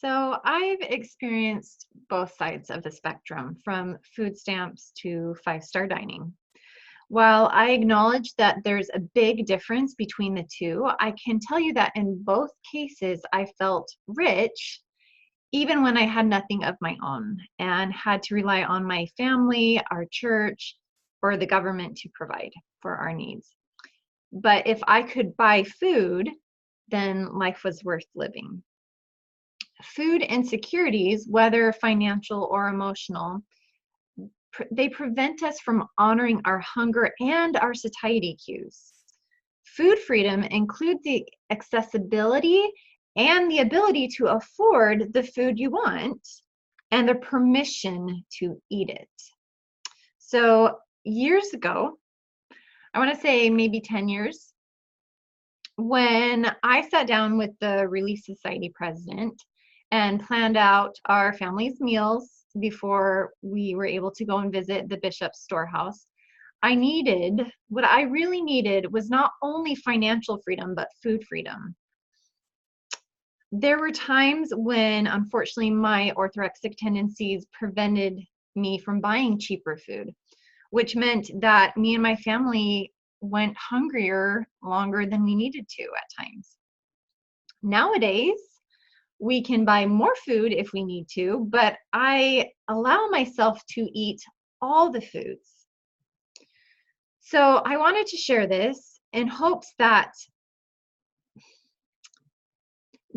So I've experienced both sides of the spectrum, from food stamps to five-star dining. While I acknowledge that there's a big difference between the two, I can tell you that in both cases, I felt rich even when I had nothing of my own and had to rely on my family, our church, or the government to provide for our needs. But if I could buy food, then life was worth living. Food insecurities, whether financial or emotional, they prevent us from honoring our hunger and our satiety cues. Food freedom includes the accessibility and the ability to afford the food you want and the permission to eat it. So, years ago, I want to say maybe 10 years, when I sat down with the Relief Society president and planned out our family's meals before we were able to go and visit the bishop's storehouse, what I really needed was not only financial freedom, but food freedom. There were times when, unfortunately, my orthorexic tendencies prevented me from buying cheaper food, which meant that me and my family went hungrier longer than we needed to at times. Nowadays, we can buy more food if we need to, but I allow myself to eat all the foods. So I wanted to share this in hopes that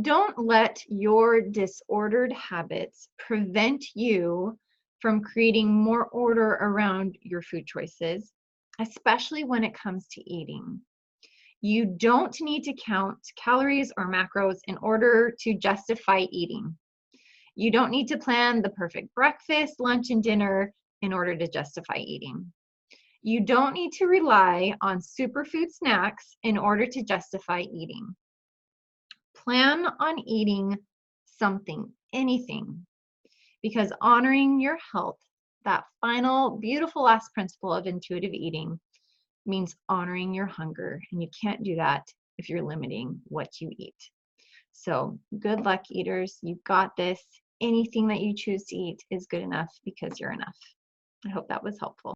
don't let your disordered habits prevent you from creating more order around your food choices, especially when it comes to eating. You don't need to count calories or macros in order to justify eating. You don't need to plan the perfect breakfast, lunch, and dinner in order to justify eating. You don't need to rely on superfood snacks in order to justify eating. Plan on eating something, anything, because honoring your health, that final beautiful last principle of intuitive eating, means honoring your hunger. And you can't do that if you're limiting what you eat. So good luck, eaters. You've got this. Anything that you choose to eat is good enough because you're enough. I hope that was helpful.